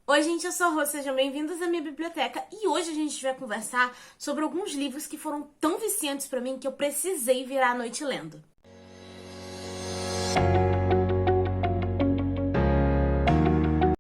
Oi, gente, eu sou a Rô, sejam bem-vindos à minha biblioteca e hoje a gente vai conversar sobre alguns livros que foram tão viciantes pra mim que eu precisei virar a noite lendo.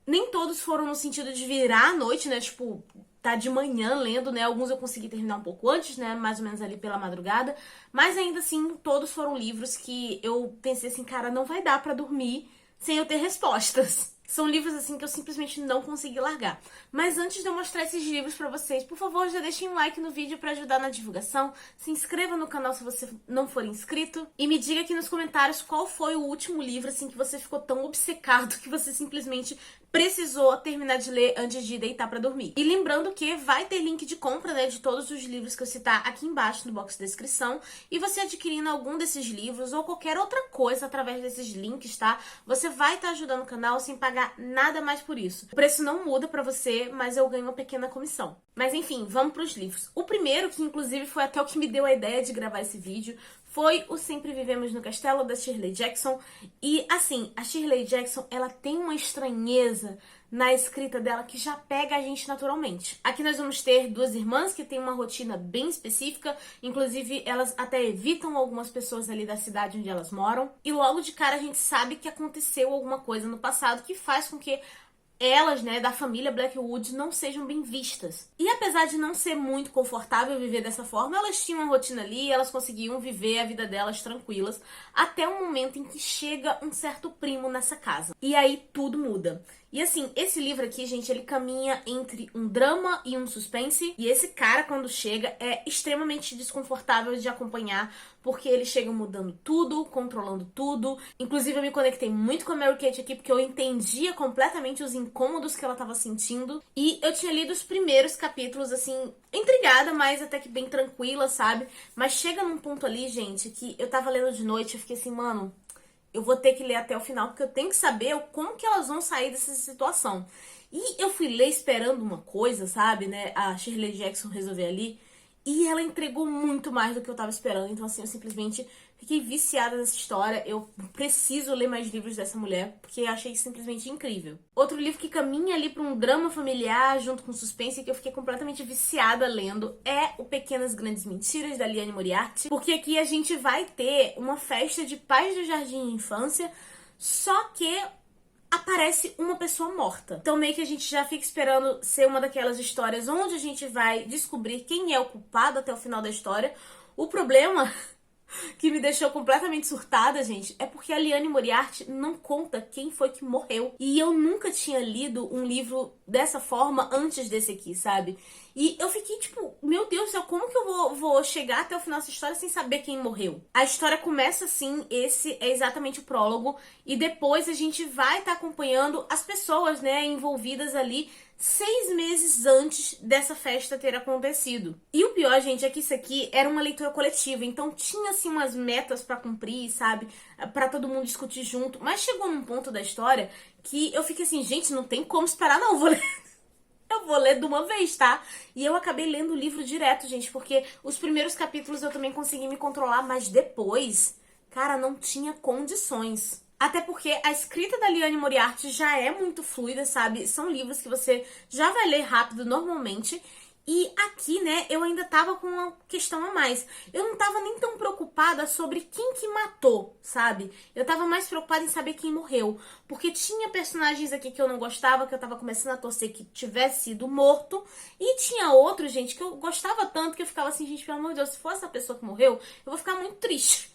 Nem todos foram no sentido de virar a noite, né, tipo, tá de manhã lendo, né, alguns eu consegui terminar um pouco antes, né, mais ou menos ali pela madrugada, mas ainda assim, todos foram livros que eu pensei assim, cara, não vai dar pra dormir sem eu ter respostas. São livros, assim, que eu simplesmente não consegui largar. Mas antes de eu mostrar esses livros pra vocês, por favor, já deixem um like no vídeo pra ajudar na divulgação. Se inscreva no canal se você não for inscrito. E me diga aqui nos comentários qual foi o último livro, assim, que você ficou tão obcecado que você simplesmente precisou terminar de ler antes de deitar pra dormir. E lembrando que vai ter link de compra, né, de todos os livros que eu citar aqui embaixo no box de descrição. E você adquirindo algum desses livros ou qualquer outra coisa através desses links, tá? Você vai estar ajudando o canal sem pagar nada mais por isso. O preço não muda pra você, mas eu ganho uma pequena comissão. Mas enfim, vamos pros livros. O primeiro, que inclusive foi até o que me deu a ideia de gravar esse vídeo, foi o Sempre Vivemos no Castelo, da Shirley Jackson. E assim, a Shirley Jackson, ela tem uma estranheza na escrita dela que já pega a gente naturalmente. Aqui nós vamos ter duas irmãs que têm uma rotina bem específica, inclusive elas até evitam algumas pessoas ali da cidade onde elas moram. E logo de cara a gente sabe que aconteceu alguma coisa no passado que faz com que elas, né, da família Blackwood, não sejam bem vistas. E apesar de não ser muito confortável viver dessa forma, elas tinham uma rotina ali, elas conseguiam viver a vida delas tranquilas, até o momento em que chega um certo primo nessa casa. E aí tudo muda. E assim, esse livro aqui, gente, ele caminha entre um drama e um suspense. E esse cara, quando chega, é extremamente desconfortável de acompanhar, porque ele chega mudando tudo, controlando tudo. Inclusive, eu me conectei muito com a Mary Kate aqui, porque eu entendia completamente os incômodos que ela tava sentindo. E eu tinha lido os primeiros capítulos, assim, intrigada, mas até que bem tranquila, sabe? Mas chega num ponto ali, gente, que eu tava lendo de noite, eu fiquei assim, mano, eu vou ter que ler até o final, porque eu tenho que saber como que elas vão sair dessa situação. E eu fui ler esperando uma coisa, sabe, né? A Shirley Jackson resolver ali. E ela entregou muito mais do que eu tava esperando. Então, assim, eu simplesmente fiquei viciada nessa história. Eu preciso ler mais livros dessa mulher, porque eu achei simplesmente incrível. Outro livro que caminha ali pra um drama familiar, junto com suspense, que eu fiquei completamente viciada lendo, é o Pequenas Grandes Mentiras, da Liane Moriarty. Porque aqui a gente vai ter uma festa de pais do jardim de infância, só que aparece uma pessoa morta. Então meio que a gente já fica esperando ser uma daquelas histórias onde a gente vai descobrir quem é o culpado até o final da história. O problema que me deixou completamente surtada, gente, é porque a Liane Moriarty não conta quem foi que morreu. E eu nunca tinha lido um livro dessa forma antes desse aqui, sabe? E eu fiquei tipo, meu Deus do céu, como que eu vou chegar até o final dessa história sem saber quem morreu? A história começa assim, esse é exatamente o prólogo, e depois a gente vai estar acompanhando as pessoas, né, envolvidas ali 6 meses antes dessa festa ter acontecido. E o pior, gente, é que isso aqui era uma leitura coletiva, então tinha assim umas metas pra cumprir, sabe? Pra todo mundo discutir junto, mas chegou num ponto da história que eu fiquei assim, gente, não tem como esperar não, vou ler. Eu vou ler de uma vez, tá? E eu acabei lendo o livro direto, gente, porque os primeiros capítulos eu também consegui me controlar, mas depois, cara, não tinha condições. Até porque a escrita da Liane Moriarty já é muito fluida, sabe? São livros que você já vai ler rápido normalmente. E aqui, né, eu ainda tava com uma questão a mais. Eu não tava nem tão preocupada sobre quem que matou, sabe? Eu tava mais preocupada em saber quem morreu. Porque tinha personagens aqui que eu não gostava, que eu tava começando a torcer que tivesse sido morto. E tinha outros, gente, que eu gostava tanto que eu ficava assim, gente, pelo amor de Deus, se for essa pessoa que morreu, eu vou ficar muito triste.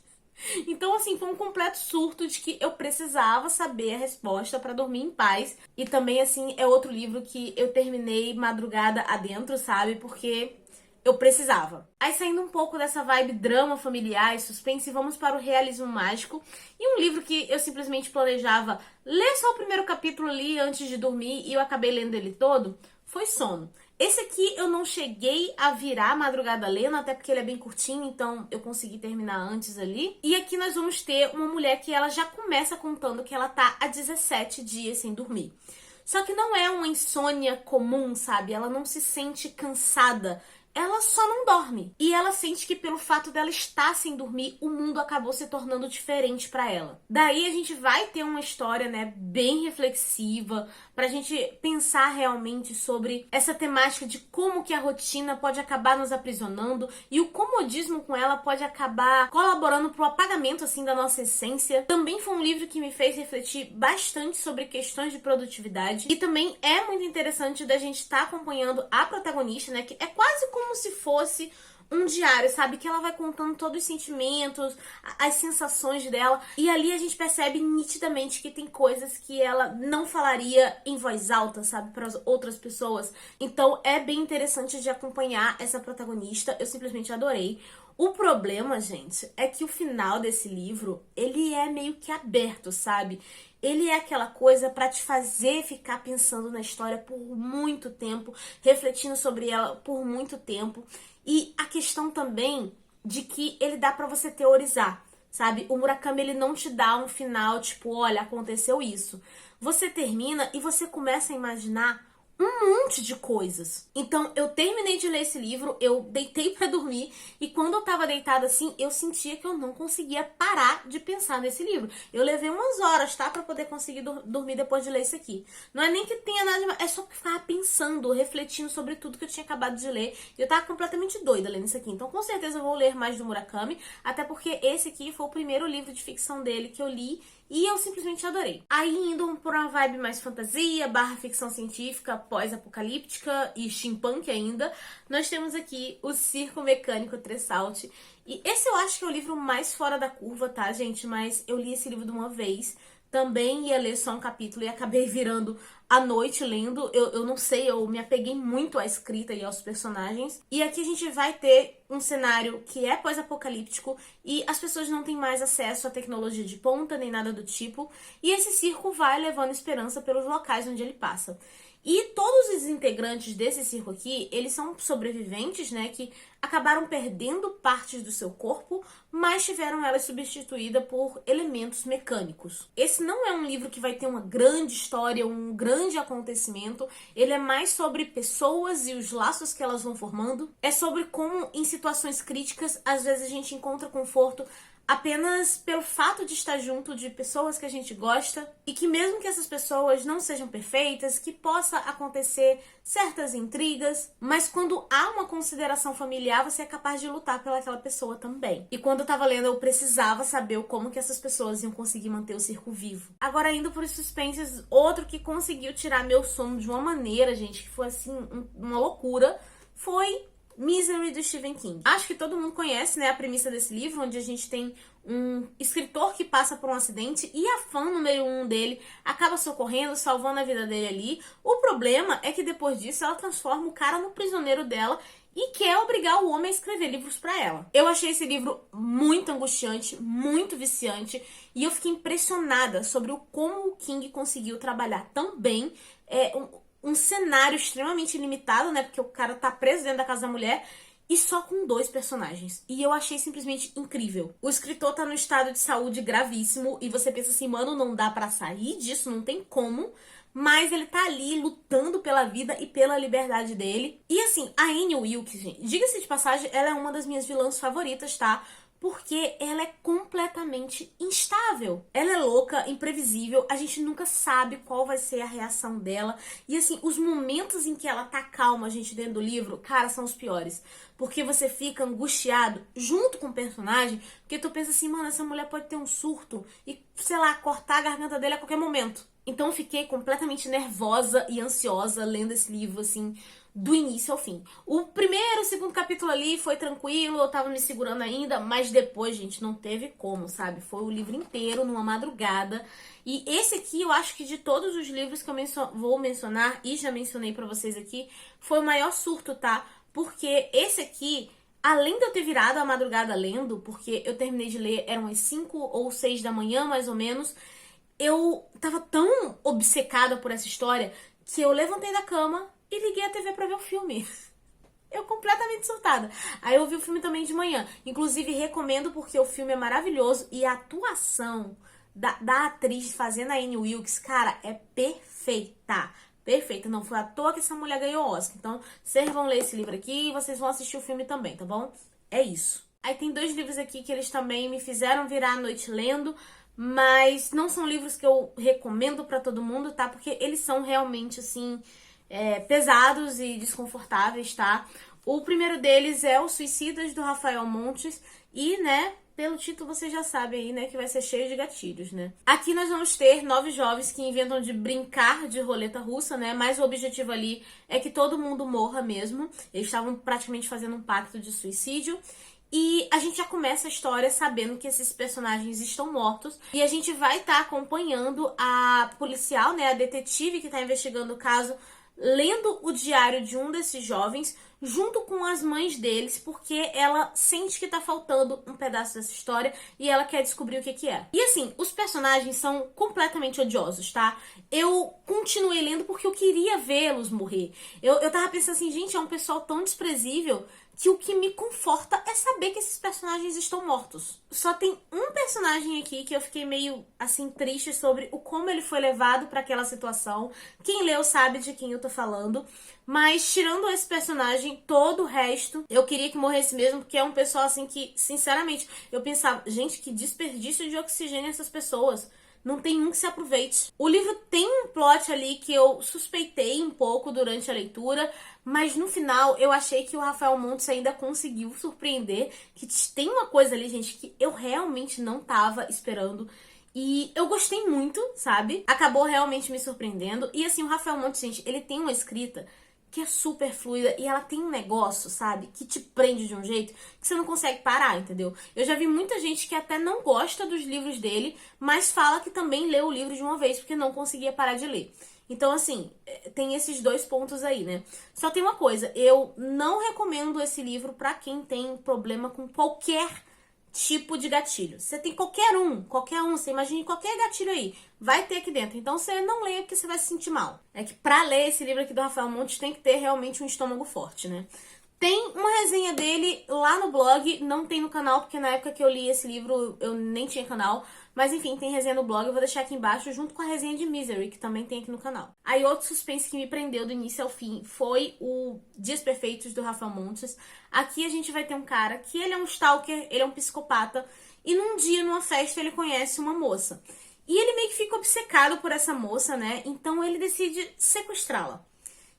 Então, assim, foi um completo surto de que eu precisava saber a resposta pra dormir em paz. E também, assim, é outro livro que eu terminei madrugada adentro, sabe? Porque eu precisava. Aí, saindo um pouco dessa vibe drama familiar e suspense, vamos para o realismo mágico. E um livro que eu simplesmente planejava ler só o primeiro capítulo ali antes de dormir e eu acabei lendo ele todo, foi Sono. Esse aqui eu não cheguei a virar a madrugada lendo, até porque ele é bem curtinho, então eu consegui terminar antes ali. E aqui nós vamos ter uma mulher que ela já começa contando que ela tá há 17 dias sem dormir. Só que não é uma insônia comum, sabe? Ela não se sente cansada. ela só não dorme. E ela sente que pelo fato dela estar sem dormir, o mundo acabou se tornando diferente pra ela. Daí a gente vai ter uma história, né, bem reflexiva, pra gente pensar realmente sobre essa temática de como que a rotina pode acabar nos aprisionando e o comodismo com ela pode acabar colaborando pro apagamento, assim, da nossa essência. Também foi um livro que me fez refletir bastante sobre questões de produtividade e também é muito interessante da gente estar acompanhando a protagonista, né, que é quase como se fosse um diário, sabe? Que ela vai contando todos os sentimentos, as sensações dela. E ali a gente percebe nitidamente que tem coisas que ela não falaria em voz alta, sabe? Para as outras pessoas. Então é bem interessante de acompanhar essa protagonista. Eu simplesmente adorei. O problema, gente, é que o final desse livro, ele é meio que aberto, sabe? Ele é aquela coisa pra te fazer ficar pensando na história por muito tempo, refletindo sobre ela por muito tempo. E a questão também de que ele dá pra você teorizar, sabe? O Murakami, ele não te dá um final tipo, olha, aconteceu isso. Você termina e você começa a imaginar um monte de coisas. Então, eu terminei de ler esse livro, eu deitei pra dormir e quando eu tava deitada assim, eu sentia que eu não conseguia parar de pensar nesse livro. Eu levei umas horas, tá? Pra poder conseguir dormir depois de ler isso aqui. Não é nem que tenha nada demais, é só que eu ficava pensando, refletindo sobre tudo que eu tinha acabado de ler. E eu tava completamente doida lendo isso aqui. Então, com certeza eu vou ler mais do Murakami, até porque esse aqui foi o primeiro livro de ficção dele que eu li e eu simplesmente adorei. Aí, indo por uma vibe mais fantasia, barra ficção científica, pós-apocalíptica e steampunk ainda, nós temos aqui o Circo Mecânico Tressault. E esse eu acho que é o livro mais fora da curva, tá, gente? Mas eu li esse livro de uma vez. Também ia ler só um capítulo e acabei virando à noite lendo. Eu não sei, eu me apeguei muito à escrita e aos personagens. E aqui a gente vai ter um cenário que é pós-apocalíptico e as pessoas não têm mais acesso à tecnologia de ponta nem nada do tipo. E esse circo vai levando esperança pelos locais onde ele passa. E todos os integrantes desse circo aqui, eles são sobreviventes, né, que acabaram perdendo partes do seu corpo, mas tiveram elas substituídas por elementos mecânicos. Esse não é um livro que vai ter uma grande história, um grande acontecimento. Ele é mais sobre pessoas e os laços que elas vão formando. É sobre como, em situações críticas, às vezes a gente encontra conforto apenas pelo fato de estar junto de pessoas que a gente gosta e que mesmo que essas pessoas não sejam perfeitas, que possa acontecer certas intrigas, mas quando há uma consideração familiar, você é capaz de lutar pelaquela pessoa também. E quando eu tava lendo, eu precisava saber como que essas pessoas iam conseguir manter o circo vivo. Agora, indo por suspenses, outro que conseguiu tirar meu sono de uma maneira, gente, que foi assim, uma loucura, foi Misery, do Stephen King. Acho que todo mundo conhece, né, a premissa desse livro, onde a gente tem um escritor que passa por um acidente e a fã número 1 dele acaba socorrendo, salvando a vida dele ali. O problema é que depois disso ela transforma o cara no prisioneiro dela e quer obrigar o homem a escrever livros pra ela. Eu achei esse livro muito angustiante, muito viciante e eu fiquei impressionada sobre o como o King conseguiu trabalhar tão bem um cenário extremamente limitado, né? Porque o cara tá preso dentro da casa da mulher e só com 2 personagens. E eu achei simplesmente incrível. O escritor tá num estado de saúde gravíssimo e você pensa assim, mano, não dá pra sair disso, não tem como. Mas ele tá ali lutando pela vida e pela liberdade dele. E assim, a Annie Wilkes, gente, diga-se de passagem, ela é uma das minhas vilãs favoritas, tá? Porque ela é completamente instável. Ela é louca, imprevisível, a gente nunca sabe qual vai ser a reação dela. E assim, os momentos em que ela tá calma, gente, dentro do livro, cara, são os piores. Porque você fica angustiado junto com o personagem, porque tu pensa assim, mano, essa mulher pode ter um surto e, sei lá, cortar a garganta dele a qualquer momento. Então eu fiquei completamente nervosa e ansiosa lendo esse livro, assim, do início ao fim. O primeiro, o segundo capítulo ali foi tranquilo, eu tava me segurando ainda, mas depois, gente, não teve como, sabe? Foi o livro inteiro, numa madrugada. E esse aqui, eu acho que de todos os livros que eu vou mencionar, e já mencionei pra vocês aqui, foi o maior surto, tá? Porque esse aqui, além de eu ter virado a madrugada lendo, porque eu terminei de ler, eram as 5 ou 6 da manhã, mais ou menos, eu tava tão obcecada por essa história que eu levantei da cama e liguei a TV pra ver o filme. Eu completamente surtada. Aí eu vi o filme também de manhã. Inclusive, recomendo porque o filme é maravilhoso e a atuação da atriz fazendo a Annie Wilkes, cara, é perfeita. perfeita. Não foi à toa que essa mulher ganhou Oscar. Então, vocês vão ler esse livro aqui e vocês vão assistir o filme também, tá bom? É isso. Aí tem 2 livros aqui que eles também me fizeram virar a noite lendo, mas não são livros que eu recomendo pra todo mundo, tá? Porque eles são realmente, assim, pesados e desconfortáveis, tá? O primeiro deles é Os Suicidas, do Rafael Montes, e, né, pelo título você já sabe aí, né, que vai ser cheio de gatilhos, né? Aqui nós vamos ter 9 jovens que inventam de brincar de roleta russa, né? Mas o objetivo ali é que todo mundo morra mesmo. Eles estavam praticamente fazendo um pacto de suicídio. E a gente já começa a história sabendo que esses personagens estão mortos. E a gente vai estar acompanhando a policial, né, a detetive que está investigando o caso, lendo o diário de um desses jovens, junto com as mães deles, porque ela sente que tá faltando um pedaço dessa história e ela quer descobrir o que que é. E assim, os personagens são completamente odiosos, tá? Eu continuei lendo porque eu queria vê-los morrer. Eu tava pensando assim, gente, é um pessoal tão desprezível que o que me conforta é saber que esses personagens estão mortos. Só tem um personagem aqui que eu fiquei meio, assim, triste sobre o como ele foi levado pra aquela situação. Quem leu sabe de quem eu tô falando. Mas, tirando esse personagem, todo o resto, eu queria que morresse mesmo, porque é um pessoal, assim, que, sinceramente, eu pensava, gente, que desperdício de oxigênio essas pessoas. Não tem um que se aproveite. O livro tem um plot ali que eu suspeitei um pouco durante a leitura, mas no final eu achei que o Rafael Montes ainda conseguiu surpreender, que tem uma coisa ali, gente, que eu realmente não tava esperando. E eu gostei muito, sabe? Acabou realmente me surpreendendo. E assim, o Rafael Montes, gente, ele tem uma escrita que é super fluida e ela tem um negócio, sabe, que te prende de um jeito que você não consegue parar, entendeu? Eu já vi muita gente que até não gosta dos livros dele, mas fala que também leu o livro de uma vez porque não conseguia parar de ler. Então, assim, tem esses 2 pontos aí, né? Só tem uma coisa, eu não recomendo esse livro pra quem tem problema com qualquer tipo de gatilho. Você tem qualquer um, você imagine qualquer gatilho aí, vai ter aqui dentro. Então você não leia porque você vai se sentir mal. É que pra ler esse livro aqui do Rafael Montes tem que ter realmente um estômago forte, né? Tem uma resenha dele lá no blog, não tem no canal, porque na época que eu li esse livro eu nem tinha canal. Mas enfim, tem resenha no blog, eu vou deixar aqui embaixo junto com a resenha de Misery, que também tem aqui no canal. Aí outro suspense que me prendeu do início ao fim foi o Dias Perfeitos, do Rafael Montes. Aqui a gente vai ter um cara que ele é um stalker, ele é um psicopata, e num dia, numa festa, ele conhece uma moça. E ele meio que fica obcecado por essa moça, né? Então ele decide sequestrá-la.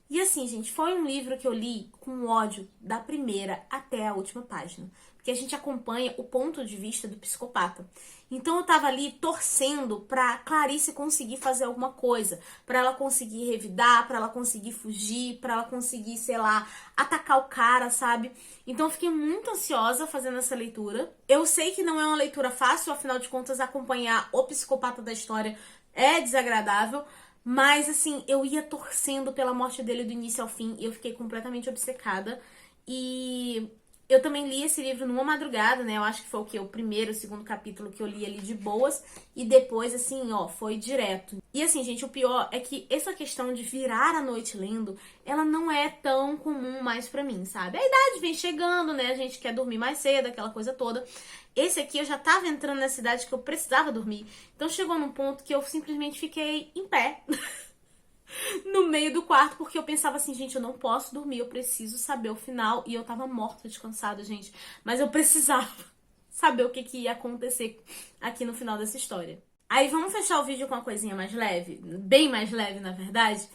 E assim, gente, foi um livro que eu li com ódio da primeira até a última página. Porque a gente acompanha o ponto de vista do psicopata. Então eu tava ali torcendo pra Clarice conseguir fazer alguma coisa. Pra ela conseguir revidar, pra ela conseguir fugir, pra ela conseguir, sei lá, atacar o cara, sabe? Então eu fiquei muito ansiosa fazendo essa leitura. Eu sei que não é uma leitura fácil, afinal de contas, acompanhar o psicopata da história é desagradável. Mas, assim, eu ia torcendo pela morte dele do início ao fim e eu fiquei completamente obcecada. E eu também li esse livro numa madrugada, né? Eu acho que foi o quê? O primeiro, o segundo capítulo que eu li ali de boas. E depois, assim, ó, foi direto. E assim, gente, o pior é que essa questão de virar a noite lendo, ela não é tão comum mais pra mim, sabe? A idade vem chegando, né? A gente quer dormir mais cedo, aquela coisa toda. Esse aqui eu já tava entrando nessa idade que eu precisava dormir. Então chegou num ponto que eu simplesmente fiquei em pé no meio do quarto, porque eu pensava assim, gente, eu não posso dormir, eu preciso saber o final. E eu tava morta de cansada, gente. Mas eu precisava saber o que ia acontecer aqui no final dessa história. Aí vamos fechar o vídeo com uma coisinha mais leve, bem mais leve, na verdade.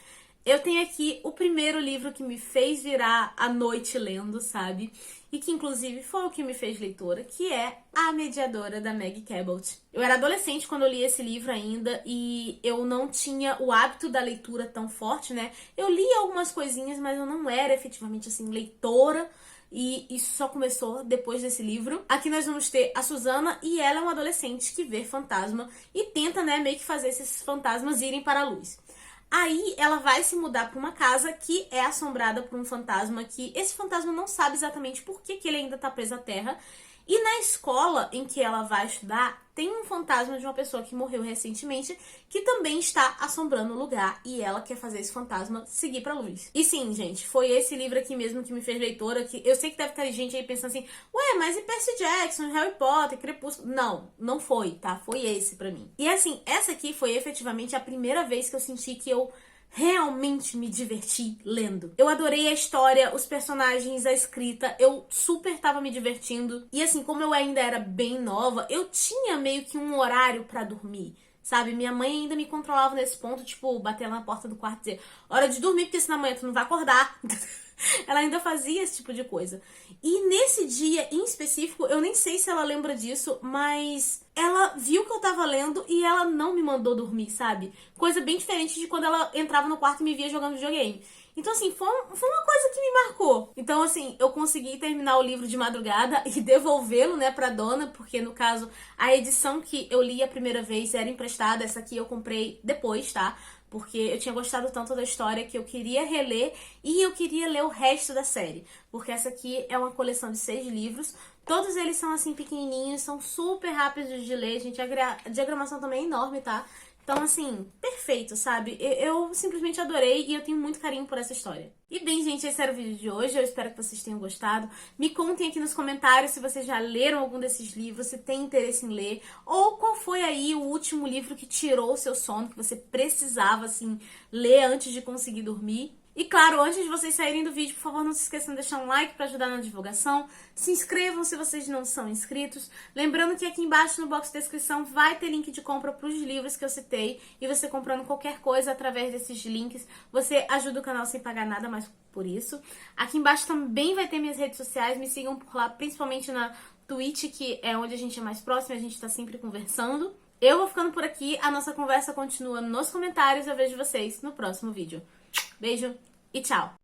Eu tenho aqui o primeiro livro que me fez virar a noite lendo, sabe? E que inclusive foi o que me fez leitora, que é A Mediadora, da Meg Cabot. Eu era adolescente quando eu li esse livro ainda e eu não tinha o hábito da leitura tão forte, né? Eu li algumas coisinhas, mas eu não era efetivamente assim leitora. E isso só começou depois desse livro. Aqui nós vamos ter a Susana e ela é uma adolescente que vê fantasma e tenta, né, meio que fazer esses fantasmas irem para a luz. Aí ela vai se mudar para uma casa que é assombrada por um fantasma que esse fantasma não sabe exatamente por que ele ainda tá preso à terra. E na escola em que ela vai estudar, tem um fantasma de uma pessoa que morreu recentemente que também está assombrando o lugar e ela quer fazer esse fantasma seguir pra luz. E sim, gente, foi esse livro aqui mesmo que me fez leitora, que eu sei que deve ter gente aí pensando assim, ué, mas e Percy Jackson, Harry Potter, Crepúsculo? Não, não foi, tá? Foi esse pra mim. E assim, essa aqui foi efetivamente a primeira vez que eu senti que eu realmente me diverti lendo. Eu adorei a história, os personagens, a escrita, eu super tava me divertindo. E assim, como eu ainda era bem nova, eu tinha meio que um horário pra dormir. Sabe, minha mãe ainda me controlava nesse ponto, tipo, bater na porta do quarto e dizer, hora de dormir, porque senão amanhã tu não vai acordar. Ela ainda fazia esse tipo de coisa. E nesse dia em específico, eu nem sei se ela lembra disso, mas ela viu que eu tava lendo e ela não me mandou dormir, sabe? Coisa bem diferente de quando ela entrava no quarto e me via jogando videogame. Então, assim, foi uma coisa que me marcou. Então, assim, eu consegui terminar o livro de madrugada e devolvê-lo, né, pra dona, porque, no caso, a edição que eu li a primeira vez era emprestada, essa aqui eu comprei depois, tá? Porque eu tinha gostado tanto da história que eu queria reler e eu queria ler o resto da série. Porque essa aqui é uma coleção de 6 livros. Todos eles são assim pequenininhos, são super rápidos de ler, gente. A diagramação também é enorme, tá? Então, assim, perfeito, sabe? Eu simplesmente adorei e eu tenho muito carinho por essa história. E bem, gente, esse era o vídeo de hoje. Eu espero que vocês tenham gostado. Me contem aqui nos comentários se vocês já leram algum desses livros, se tem interesse em ler, ou qual foi aí o último livro que tirou o seu sono, que você precisava, assim, ler antes de conseguir dormir. E claro, antes de vocês saírem do vídeo, por favor, não se esqueçam de deixar um like para ajudar na divulgação. Se inscrevam se vocês não são inscritos. Lembrando que aqui embaixo no box de descrição vai ter link de compra para os livros que eu citei. E você comprando qualquer coisa através desses links, você ajuda o canal sem pagar nada mais por isso. Aqui embaixo também vai ter minhas redes sociais. Me sigam por lá, principalmente na Twitch, que é onde a gente é mais próximo. A gente tá sempre conversando. Eu vou ficando por aqui. A nossa conversa continua nos comentários. Eu vejo vocês no próximo vídeo. Beijo e tchau!